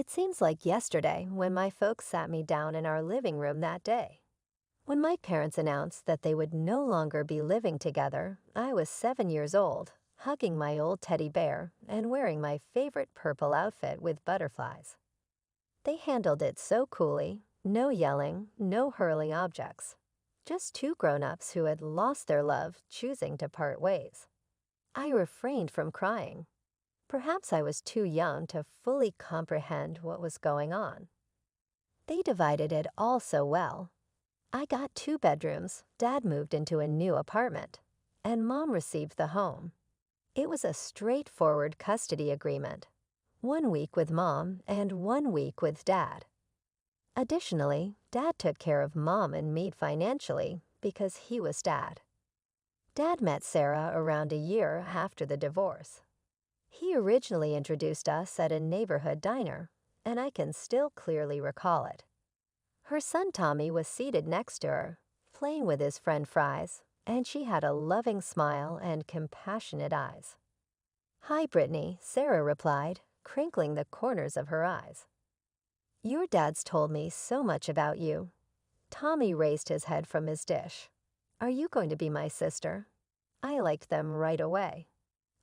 It seems like yesterday when my folks sat me down in our living room that day. When my parents announced that they would no longer be living together, I was 7 years old, hugging my old teddy bear and wearing my favorite purple outfit with butterflies. They handled it so coolly, no yelling, no hurling objects. Just two grown-ups who had lost their love choosing to part ways. I refrained from crying. Perhaps I was too young to fully comprehend what was going on. They divided it all so well. I got two bedrooms, Dad moved into a new apartment, and Mom received the home. It was a straightforward custody agreement. 1 week with Mom and 1 week with Dad. Additionally, Dad took care of Mom and me financially because he was Dad. Dad met Sarah around a year after the divorce. He originally introduced us at a neighborhood diner, and I can still clearly recall it. Her son Tommy was seated next to her, playing with his friend Fries, and she had a loving smile and compassionate eyes. "Hi, Brittany," Sarah replied, crinkling the corners of her eyes. "Your dad's told me so much about you." Tommy raised his head from his dish. "Are you going to be my sister?" I liked them right away.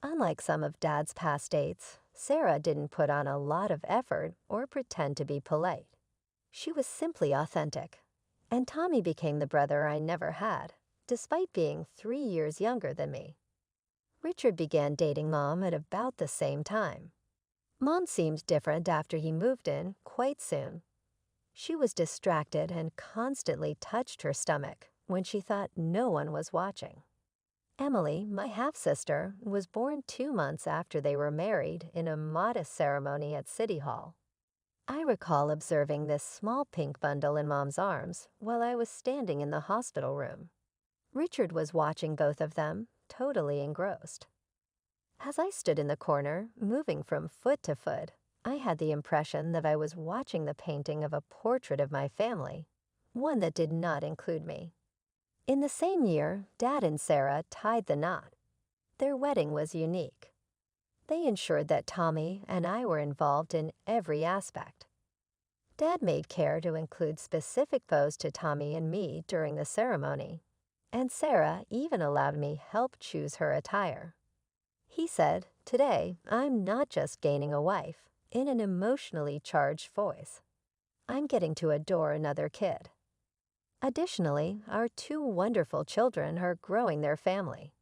Unlike some of Dad's past dates, Sarah didn't put on a lot of effort or pretend to be polite. She was simply authentic. And Tommy became the brother I never had, despite being 3 years younger than me. Richard began dating Mom at about the same time. Mom seemed different after he moved in quite soon. She was distracted and constantly touched her stomach when she thought no one was watching. Emily, my half-sister, was born 2 months after they were married in a modest ceremony at City Hall. I recall observing this small pink bundle in Mom's arms while I was standing in the hospital room. Richard was watching both of them, totally engrossed. As I stood in the corner, moving from foot to foot, I had the impression that I was watching the painting of a portrait of my family, one that did not include me. In the same year, Dad and Sarah tied the knot. Their wedding was unique. They ensured that Tommy and I were involved in every aspect. Dad made care to include specific bows to Tommy and me during the ceremony, and Sarah even allowed me help choose her attire. He said, "Today, I'm not just gaining a wife," in an emotionally charged voice. "I'm getting to adore another kid." Additionally, our two wonderful children are growing their family.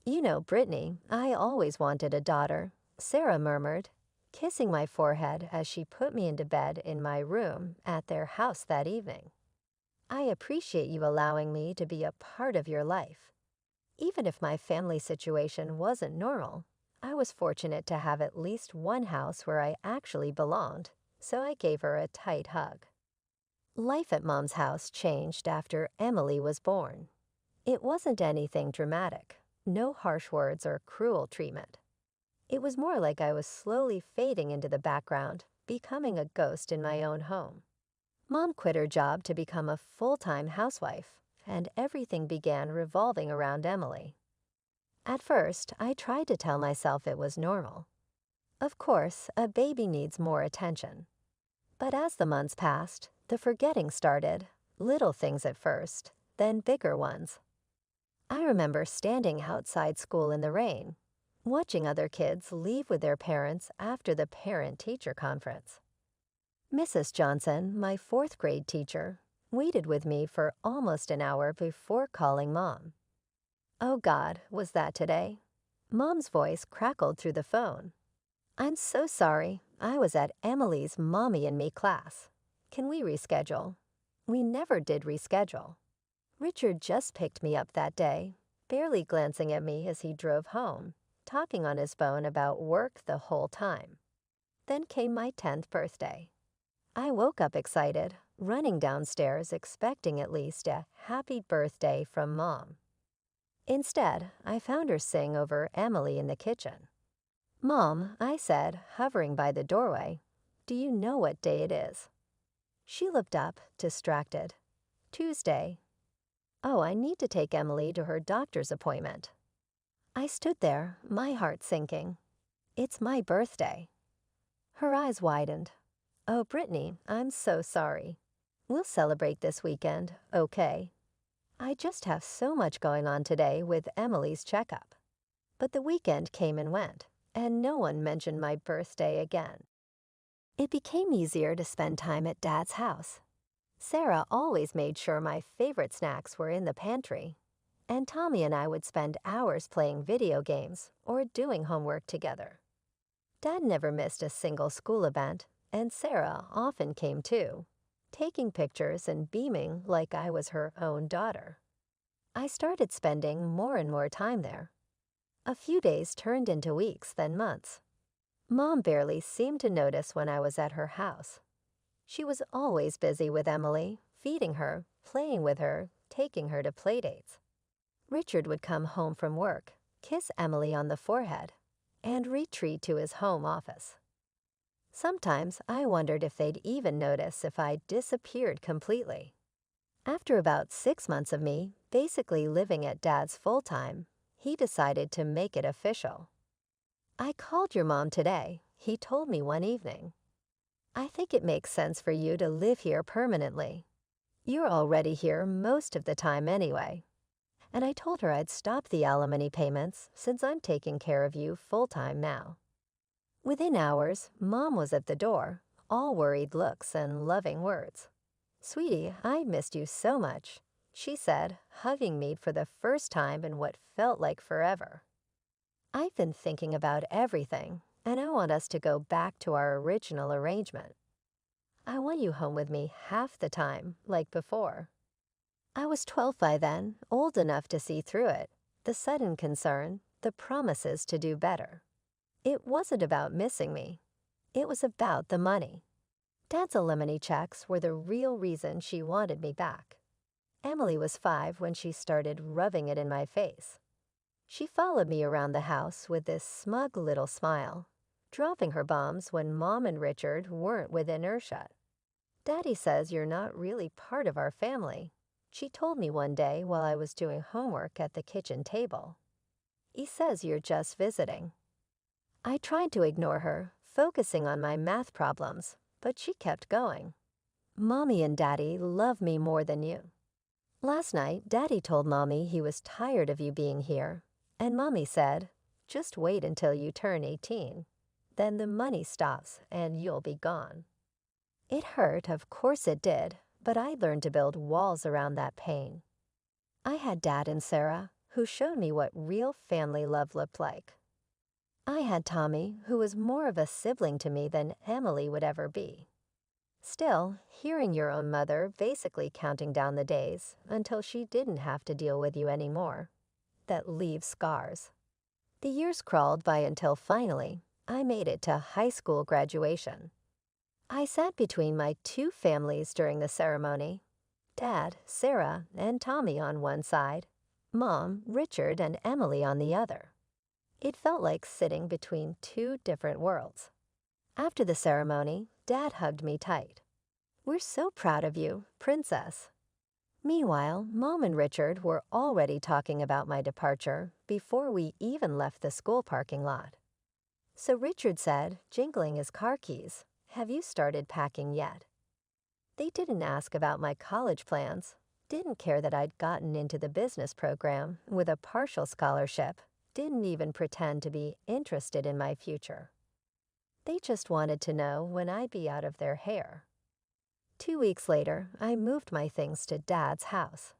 "You know, Brittany, I always wanted a daughter," Sarah murmured, kissing my forehead as she put me into bed in my room at their house that evening. "I appreciate you allowing me to be a part of your life. Even if my family situation wasn't normal, I was fortunate to have at least one house where I actually belonged, so I gave her a tight hug." Life at Mom's house changed after Emily was born. It wasn't anything dramatic, no harsh words or cruel treatment. It was more like I was slowly fading into the background, becoming a ghost in my own home. Mom quit her job to become a full-time housewife, and everything began revolving around Emily. At first, I tried to tell myself it was normal. Of course, a baby needs more attention. But as the months passed, the forgetting started, little things at first, then bigger ones. I remember standing outside school in the rain, watching other kids leave with their parents after the parent-teacher conference. Mrs. Johnson, my fourth-grade teacher, waited with me for almost an hour before calling Mom. Oh God, was that today? Mom's voice crackled through the phone. "I'm so sorry. I was at Emily's Mommy and Me class. Can we reschedule?" We never did reschedule. Richard just picked me up that day, barely glancing at me as he drove home, talking on his phone about work the whole time. Then came my 10th birthday. I woke up excited, running downstairs expecting at least a happy birthday from Mom. Instead, I found her sing over Emily in the kitchen. "Mom," I said, hovering by the doorway, "do you know what day it is?" She looked up, distracted. "Tuesday." "Oh, I need to take Emily to her doctor's appointment." I stood there, my heart sinking. "It's my birthday." Her eyes widened. Oh, Brittany, I'm so sorry. We'll celebrate this weekend, okay? I just have so much going on today with Emily's checkup. But the weekend came and went, and no one mentioned my birthday again. It became easier to spend time at Dad's house. Sarah always made sure my favorite snacks were in the pantry, and Tommy and I would spend hours playing video games or doing homework together. Dad never missed a single school event, and Sarah often came too, taking pictures and beaming like I was her own daughter. I started spending more and more time there. A few days turned into weeks, then months. Mom barely seemed to notice when I was at her house. She was always busy with Emily, feeding her, playing with her, taking her to playdates. Richard would come home from work, kiss Emily on the forehead, and retreat to his home office. Sometimes I wondered if they'd even notice if I disappeared completely. After about 6 months of me basically living at Dad's full-time, he decided to make it official. "I called your mom today," he told me one evening. "I think it makes sense for you to live here permanently. You're already here most of the time anyway." And I told her I'd stop the alimony payments since I'm taking care of you full-time now. Within hours, Mom was at the door, all worried looks and loving words. "Sweetie, I missed you so much," she said, hugging me for the first time in what felt like forever. "I've been thinking about everything, and I want us to go back to our original arrangement. I want you home with me half the time, like before." I was 12 by then, old enough to see through it, the sudden concern, the promises to do better. It wasn't about missing me. It was about the money. Dad's alimony checks were the real reason she wanted me back. Emily was 5 when she started rubbing it in my face. She followed me around the house with this smug little smile, dropping her bombs when Mom and Richard weren't within earshot. "Daddy says you're not really part of our family," she told me one day while I was doing homework at the kitchen table. "He says you're just visiting." I tried to ignore her, focusing on my math problems, but she kept going. "Mommy and Daddy love me more than you. Last night, Daddy told Mommy he was tired of you being here, and Mommy said, 'Just wait until you turn 18. Then the money stops and you'll be gone.'" It hurt, of course it did, but I learned to build walls around that pain. I had Dad and Sarah, who showed me what real family love looked like. I had Tommy, who was more of a sibling to me than Emily would ever be. Still, hearing your own mother basically counting down the days until she didn't have to deal with you anymore, that leaves scars. The years crawled by until finally, I made it to high school graduation. I sat between my two families during the ceremony. Dad, Sarah, and Tommy on one side, Mom, Richard, and Emily on the other. It felt like sitting between two different worlds. After the ceremony, Dad hugged me tight. "We're so proud of you, Princess." Meanwhile, Mom and Richard were already talking about my departure before we even left the school parking lot. So Richard said, jingling his car keys, "Have you started packing yet?" They didn't ask about my college plans, didn't care that I'd gotten into the business program with a partial scholarship, didn't even pretend to be interested in my future. They just wanted to know when I'd be out of their hair. 2 weeks later, I moved my things to Dad's house.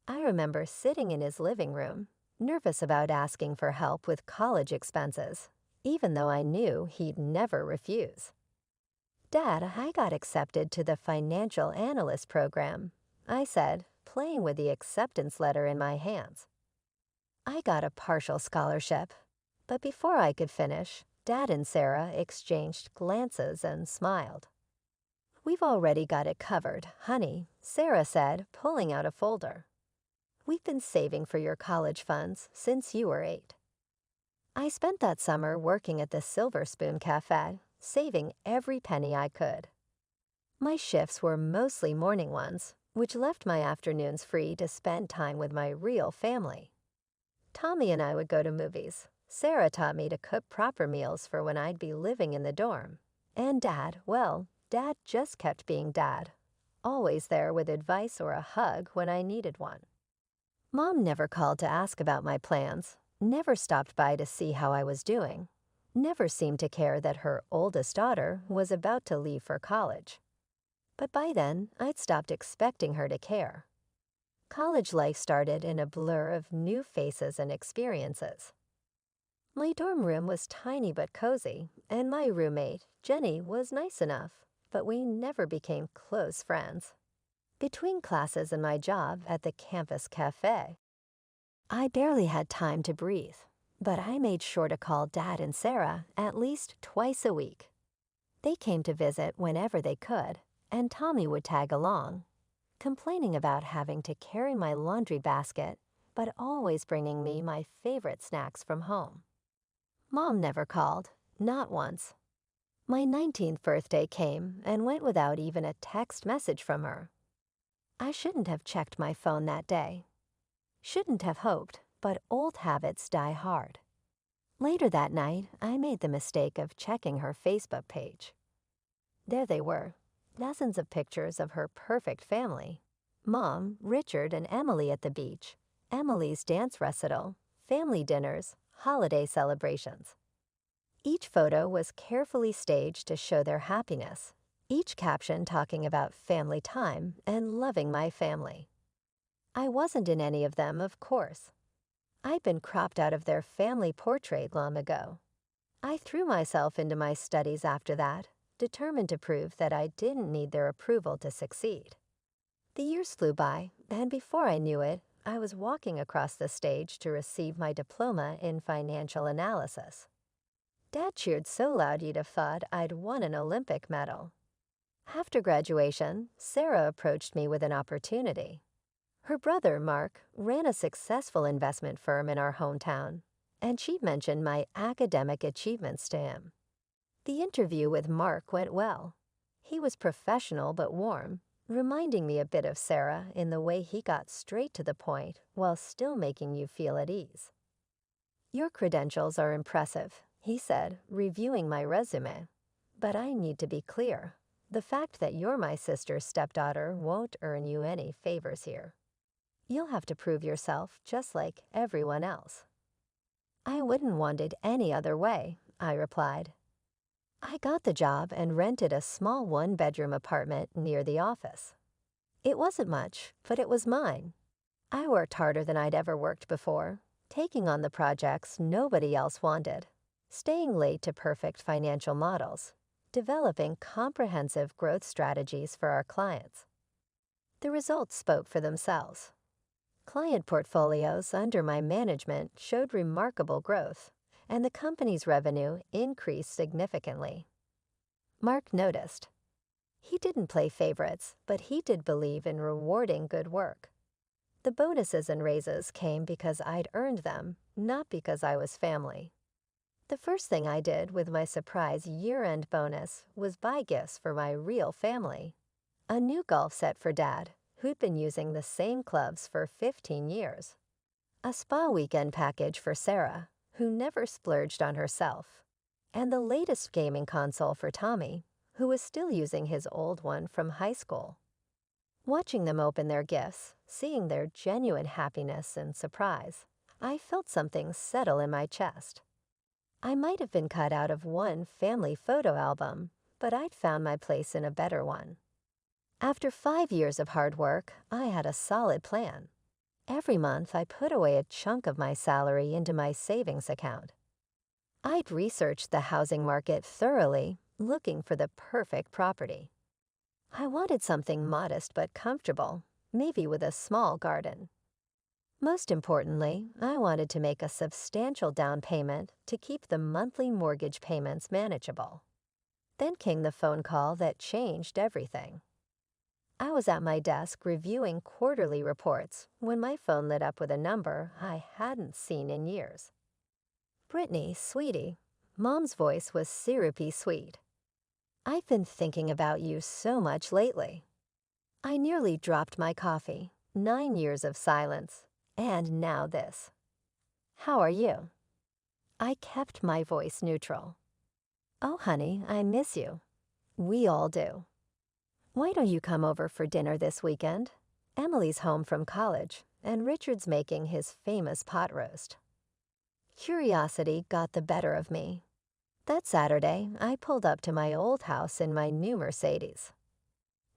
I remember sitting in his living room, nervous about asking for help with college expenses, even though I knew he'd never refuse. "Dad, I got accepted to the financial analyst program," I said, playing with the acceptance letter in my hands. "I got a partial scholarship," but before I could finish, Dad and Sarah exchanged glances and smiled. "We've already got it covered, honey," Sarah said, pulling out a folder. "We've been saving for your college funds since you were 8. I spent that summer working at the Silver Spoon Cafe, saving every penny I could. My shifts were mostly morning ones, which left my afternoons free to spend time with my real family. Tommy and I would go to movies. Sarah taught me to cook proper meals for when I'd be living in the dorm. And Dad, well, Dad just kept being Dad, always there with advice or a hug when I needed one. Mom never called to ask about my plans, never stopped by to see how I was doing, never seemed to care that her oldest daughter was about to leave for college. But by then, I'd stopped expecting her to care. College life started in a blur of new faces and experiences. My dorm room was tiny but cozy, and my roommate, Jenny, was nice enough, but we never became close friends. Between classes and my job at the campus cafe, I barely had time to breathe, but I made sure to call Dad and Sarah at least twice a week. They came to visit whenever they could, and Tommy would tag along, complaining about having to carry my laundry basket, but always bringing me my favorite snacks from home. Mom never called, not once. My 19th birthday came and went without even a text message from her. I shouldn't have checked my phone that day. Shouldn't have hoped, but old habits die hard. Later that night, I made the mistake of checking her Facebook page. There they were, dozens of pictures of her perfect family. Mom, Richard, and Emily at the beach, Emily's dance recital, family dinners, holiday celebrations. Each photo was carefully staged to show their happiness, each caption talking about family time and loving my family. I wasn't in any of them, of course. I'd been cropped out of their family portrait long ago. I threw myself into my studies after that, determined to prove that I didn't need their approval to succeed. The years flew by, and before I knew it, I was walking across the stage to receive my diploma in financial analysis. Dad cheered so loud you'd have thought I'd won an Olympic medal. After graduation, Sarah approached me with an opportunity. Her brother, Mark, ran a successful investment firm in our hometown, and she mentioned my academic achievements to him. The interview with Mark went well. He was professional but warm, reminding me a bit of Sarah in the way he got straight to the point while still making you feel at ease. "Your credentials are impressive," he said, reviewing my resume. "But I need to be clear. The fact that you're my sister's stepdaughter won't earn you any favors here. You'll have to prove yourself just like everyone else." "I wouldn't want it any other way," I replied. I got the job and rented a small one-bedroom apartment near the office. It wasn't much, but it was mine. I worked harder than I'd ever worked before, taking on the projects nobody else wanted, staying late to perfect financial models, developing comprehensive growth strategies for our clients. The results spoke for themselves. Client portfolios under my management showed remarkable growth, and the company's revenue increased significantly. Mark noticed. He didn't play favorites, but he did believe in rewarding good work. The bonuses and raises came because I'd earned them, not because I was family. The first thing I did with my surprise year-end bonus was buy gifts for my real family. A new golf set for Dad, who'd been using the same clubs for 15 years. A spa weekend package for Sarah, who never splurged on herself. And the latest gaming console for Tommy, who was still using his old one from high school. Watching them open their gifts, seeing their genuine happiness and surprise, I felt something settle in my chest. I might have been cut out of one family photo album, but I'd found my place in a better one. After 5 years of hard work, I had a solid plan. Every month, I put away a chunk of my salary into my savings account. I'd researched the housing market thoroughly, looking for the perfect property. I wanted something modest but comfortable, maybe with a small garden. Most importantly, I wanted to make a substantial down payment to keep the monthly mortgage payments manageable. Then came the phone call that changed everything. I was at my desk reviewing quarterly reports when my phone lit up with a number I hadn't seen in years. "Brittany, sweetie," Mom's voice was syrupy sweet. "I've been thinking about you so much lately." I nearly dropped my coffee, 9 years of silence, and now this. "How are you?" I kept my voice neutral. "Oh, honey, I miss you." We all do. Why don't you come over for dinner this weekend? Emily's home from college, and Richard's making his famous pot roast. Curiosity got the better of me. That Saturday, I pulled up to my old house in my new Mercedes.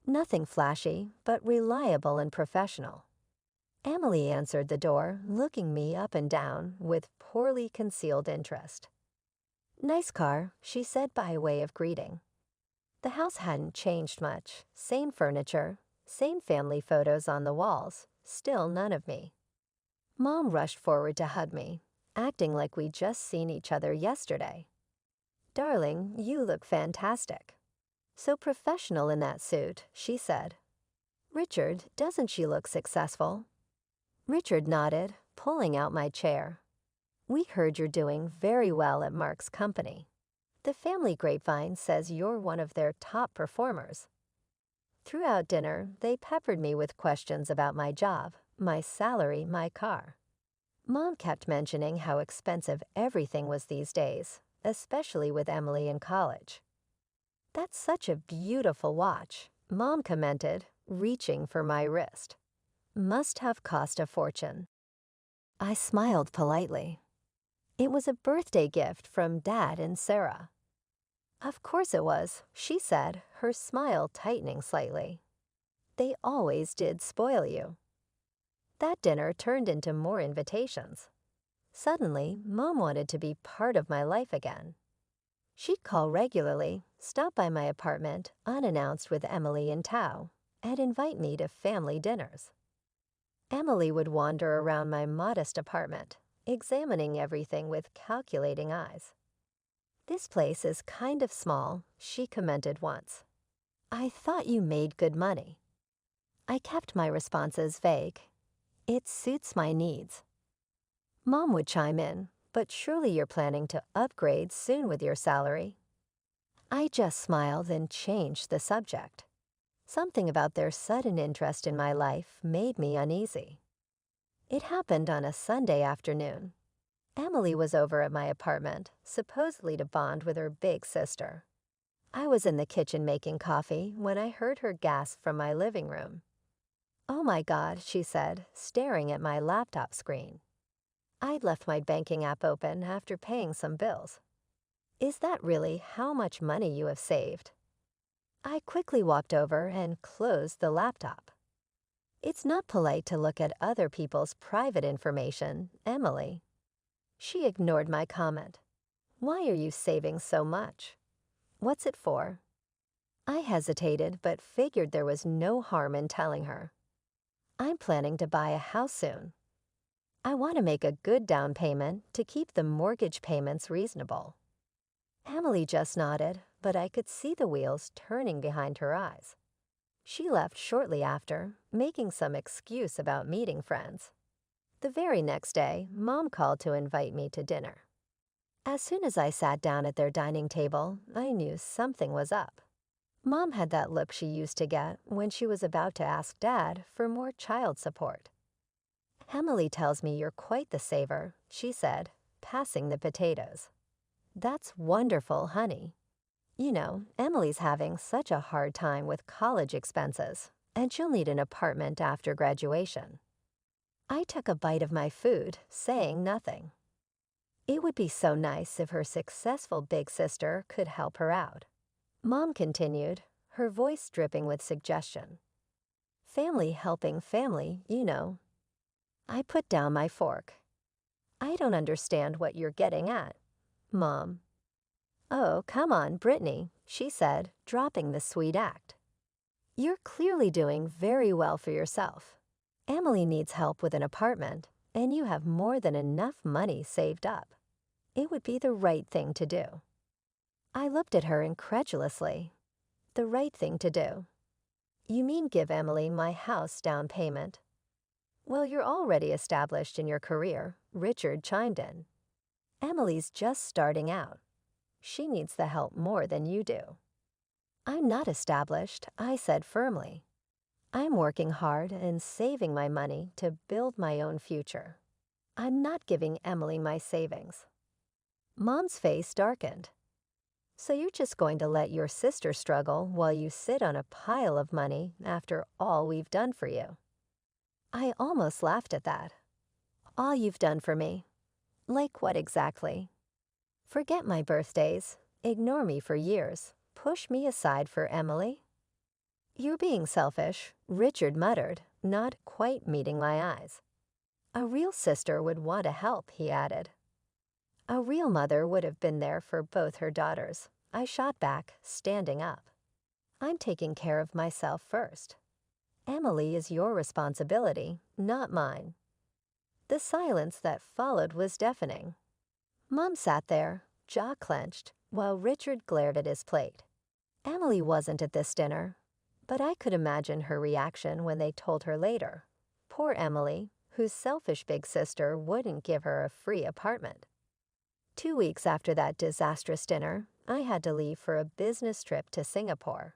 Nothing flashy, but reliable and professional. Emily answered the door, looking me up and down with poorly concealed interest. "Nice car," she said by way of greeting. The house hadn't changed much. Same furniture, same family photos on the walls, still none of me. Mom rushed forward to hug me, acting like we'd just seen each other yesterday. "Darling, you look fantastic. So professional in that suit," she said. "Richard, doesn't she look successful?" Richard nodded, pulling out my chair. "We heard you're doing very well at Mark's company. The family grapevine says you're one of their top performers." Throughout dinner, they peppered me with questions about my job, my salary, my car. Mom kept mentioning how expensive everything was these days, especially with Emily in college. "That's such a beautiful watch," Mom commented, reaching for my wrist. "Must have cost a fortune." I smiled politely. It was a birthday gift from Dad and Sarah. "Of course it was," she said, her smile tightening slightly. "They always did spoil you." That dinner turned into more invitations. Suddenly, Mom wanted to be part of my life again. She'd call regularly, stop by my apartment unannounced with Emily in tow, and invite me to family dinners. Emily would wander around my modest apartment, examining everything with calculating eyes. "This place is kind of small," she commented once. "I thought you made good money." I kept my responses vague. "It suits my needs." Mom would chime in, "But surely you're planning to upgrade soon with your salary." I just smiled and changed the subject. Something about their sudden interest in my life made me uneasy. It happened on a Sunday afternoon. Emily was over at my apartment, supposedly to bond with her big sister. I was in the kitchen making coffee when I heard her gasp from my living room. "Oh my God," she said, staring at my laptop screen. I'd left my banking app open after paying some bills. "Is that really how much money you have saved?" I quickly walked over and closed the laptop. "It's not polite to look at other people's private information, Emily." She ignored my comment. "Why are you saving so much? What's it for?" I hesitated but figured there was no harm in telling her. "I'm planning to buy a house soon. I want to make a good down payment to keep the mortgage payments reasonable." Emily just nodded, but I could see the wheels turning behind her eyes. She left shortly after, making some excuse about meeting friends. The very next day, Mom called to invite me to dinner. As soon as I sat down at their dining table, I knew something was up. Mom had that look she used to get when she was about to ask Dad for more child support. "Emily tells me you're quite the saver," she said, passing the potatoes. "That's wonderful, honey. You know, Emily's having such a hard time with college expenses, and she'll need an apartment after graduation." I took a bite of my food, saying nothing. It would be so nice if her successful big sister could help her out. Mom continued, her voice dripping with suggestion. "Family helping family, you know." I put down my fork. "I don't understand what you're getting at, Mom." "Oh, come on, Brittany," she said, dropping the sweet act. "You're clearly doing very well for yourself. Emily needs help with an apartment, and you have more than enough money saved up. It would be the right thing to do." I looked at her incredulously. "The right thing to do? You mean give Emily my house down payment?" "Well, you're already established in your career," Richard chimed in. "Emily's just starting out. She needs the help more than you do." "I'm not established," I said firmly. "I'm working hard and saving my money to build my own future. I'm not giving Emily my savings." Mom's face darkened. So you're just going to let your sister struggle while you sit on a pile of money after all we've done for you? I almost laughed at that. All you've done for me? Like what exactly? Forget my birthdays, ignore me for years, push me aside for Emily? You're being selfish, Richard muttered, not quite meeting my eyes. A real sister would want to help, he added. A real mother would have been there for both her daughters, I shot back, standing up. I'm taking care of myself first. Emily is your responsibility, not mine. The silence that followed was deafening. Mom sat there, jaw clenched, while Richard glared at his plate. Emily wasn't at this dinner, but I could imagine her reaction when they told her later. Poor Emily, whose selfish big sister wouldn't give her a free apartment. 2 weeks after that disastrous dinner, I had to leave for a business trip to Singapore.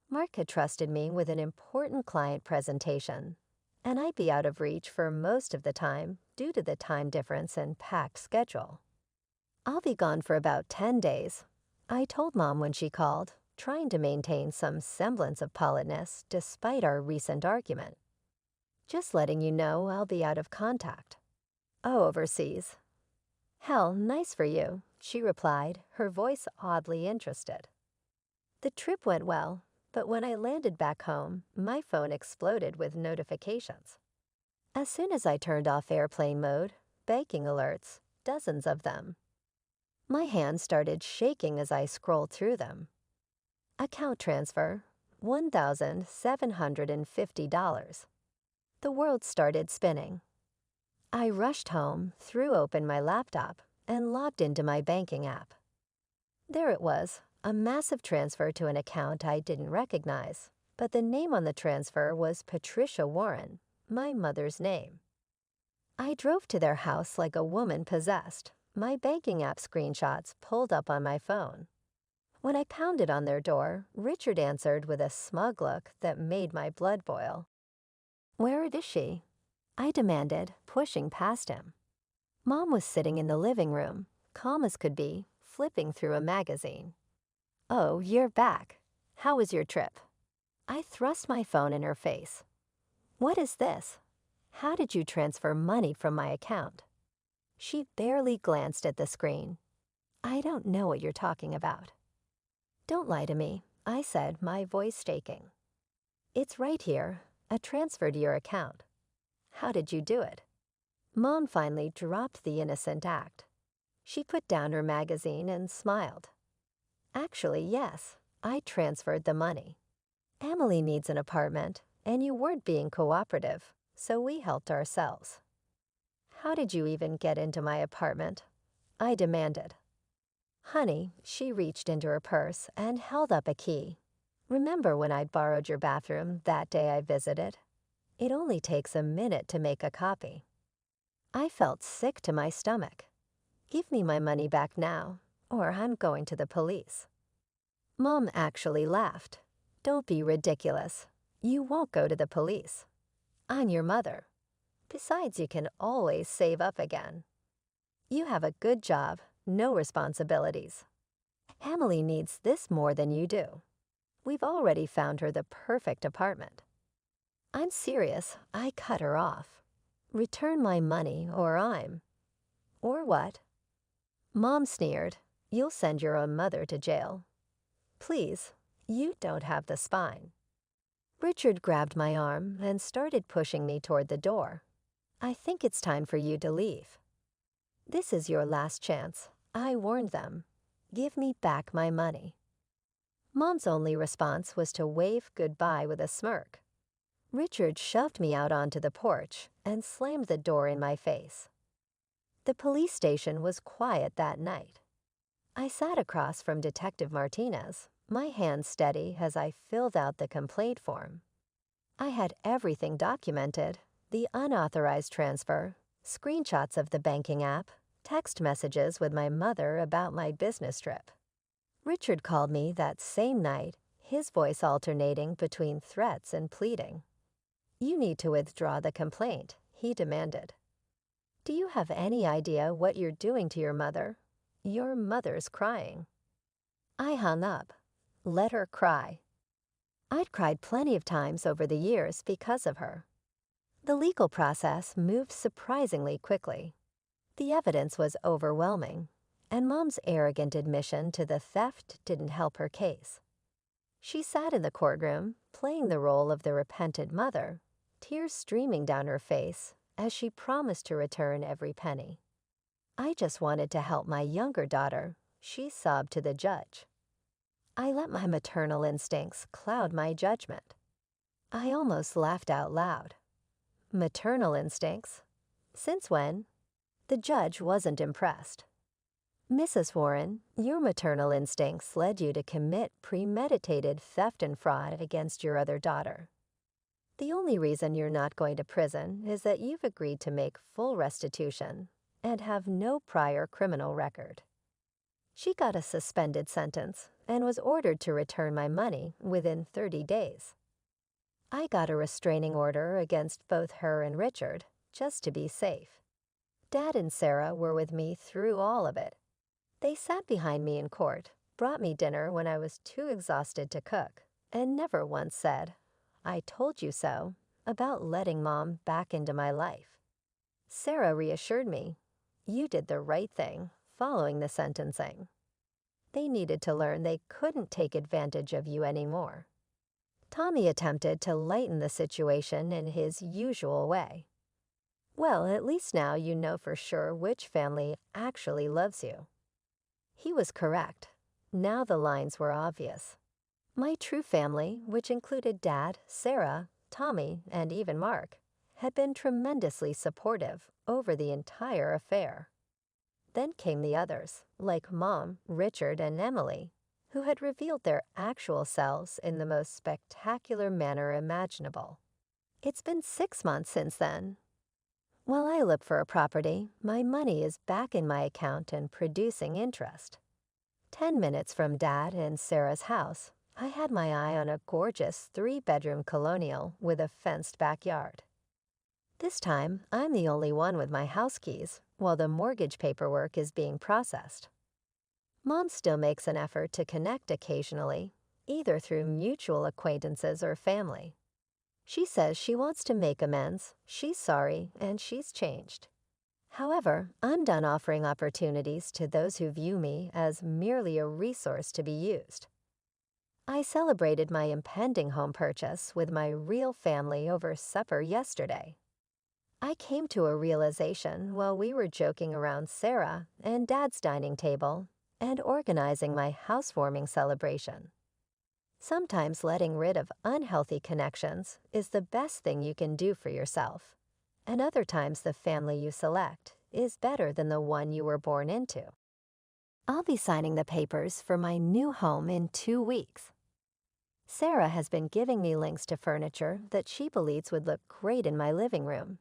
Mark had trusted me with an important client presentation, and I'd be out of reach for most of the time due to the time difference and packed schedule. I'll be gone for about 10 days, I told Mom when she called, trying to maintain some semblance of politeness despite our recent argument. Just letting you know I'll be out of contact. Oh, overseas. Hell, nice for you, she replied, her voice oddly interested. The trip went well, but when I landed back home, my phone exploded with notifications. As soon as I turned off airplane mode, banking alerts, dozens of them. My hand started shaking as I scrolled through them. Account transfer, $1,750. The world started spinning. I rushed home, threw open my laptop, and logged into my banking app. There it was, a massive transfer to an account I didn't recognize, but the name on the transfer was Patricia Warren, my mother's name. I drove to their house like a woman possessed, my banking app screenshots pulled up on my phone. When I pounded on their door, Richard answered with a smug look that made my blood boil. Where is she? I demanded, pushing past him. Mom was sitting in the living room, calm as could be, flipping through a magazine. Oh, you're back. How was your trip? I thrust my phone in her face. What is this? How did you transfer money from my account? She barely glanced at the screen. I don't know what you're talking about. Don't lie to me, I said, my voice shaking. It's right here, a transfer to your account. How did you do it? Mom finally dropped the innocent act. She put down her magazine and smiled. Actually, yes, I transferred the money. Emily needs an apartment, and you weren't being cooperative, so we helped ourselves. How did you even get into my apartment? I demanded. Honey, she reached into her purse and held up a key. Remember when I'd borrowed your bathroom that day I visited? It only takes a minute to make a copy. I felt sick to my stomach. Give me my money back now, or I'm going to the police. Mom actually laughed. Don't be ridiculous. You won't go to the police. I'm your mother. Besides, you can always save up again. You have a good job, no responsibilities. Emily needs this more than you do. We've already found her the perfect apartment. I'm serious, I cut her off. Return my money or I'm. Or what? Mom sneered. You'll send your own mother to jail. Please, you don't have the spine. Richard grabbed my arm and started pushing me toward the door. I think it's time for you to leave. This is your last chance. I warned them. Give me back my money. Mom's only response was to wave goodbye with a smirk. Richard shoved me out onto the porch and slammed the door in my face. The police station was quiet that night. I sat across from Detective Martinez, my hands steady as I filled out the complaint form. I had everything documented, the unauthorized transfer, screenshots of the banking app, text messages with my mother about my business trip. Richard called me that same night, his voice alternating between threats and pleading. You need to withdraw the complaint, he demanded. Do you have any idea what you're doing to your mother? Your mother's crying. I hung up. Let her cry. I'd cried plenty of times over the years because of her. The legal process moved surprisingly quickly. The evidence was overwhelming, and Mom's arrogant admission to the theft didn't help her case. She sat in the courtroom, playing the role of the repentant mother, tears streaming down her face as she promised to return every penny. "I just wanted to help my younger daughter," she sobbed to the judge. I let my maternal instincts cloud my judgment. I almost laughed out loud. Maternal instincts? Since when? The judge wasn't impressed. "Mrs. Warren, your maternal instincts led you to commit premeditated theft and fraud against your other daughter. The only reason you're not going to prison is that you've agreed to make full restitution and have no prior criminal record." She got a suspended sentence and was ordered to return my money within 30 days. I got a restraining order against both her and Richard, just to be safe. Dad and Sarah were with me through all of it. They sat behind me in court, brought me dinner when I was too exhausted to cook, and never once said, "I told you so," about letting Mom back into my life. Sarah reassured me, "You did the right thing," following the sentencing. They needed to learn they couldn't take advantage of you anymore. Tommy attempted to lighten the situation in his usual way. "Well, at least now you know for sure which family actually loves you." He was correct. Now the lines were obvious. My true family, which included Dad, Sarah, Tommy, and even Mark, had been tremendously supportive over the entire affair. Then came the others, like Mom, Richard, and Emily, who had revealed their actual selves in the most spectacular manner imaginable. It's been 6 months since then. While I look for a property, my money is back in my account and producing interest. 10 minutes from Dad and Sarah's house, I had my eye on a gorgeous 3-bedroom colonial with a fenced backyard. This time, I'm the only one with my house keys, while the mortgage paperwork is being processed. Mom still makes an effort to connect occasionally, either through mutual acquaintances or family. She says she wants to make amends, she's sorry, and she's changed. However, I'm done offering opportunities to those who view me as merely a resource to be used. I celebrated my impending home purchase with my real family over supper yesterday. I came to a realization while we were joking around Sarah and Dad's dining table and organizing my housewarming celebration. Sometimes letting rid of unhealthy connections is the best thing you can do for yourself, and other times the family you select is better than the one you were born into. I'll be signing the papers for my new home in 2 weeks. Sarah has been giving me links to furniture that she believes would look great in my living room,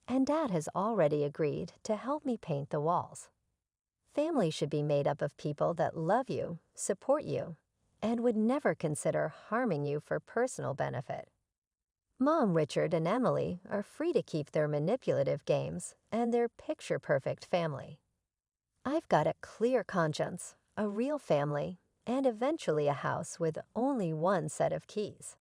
and Dad has already agreed to help me paint the walls. Family should be made up of people that love you, support you, and would never consider harming you for personal benefit. Mom, Richard, and Emily are free to keep their manipulative games and their picture-perfect family. I've got a clear conscience, a real family, and eventually a house with only one set of keys.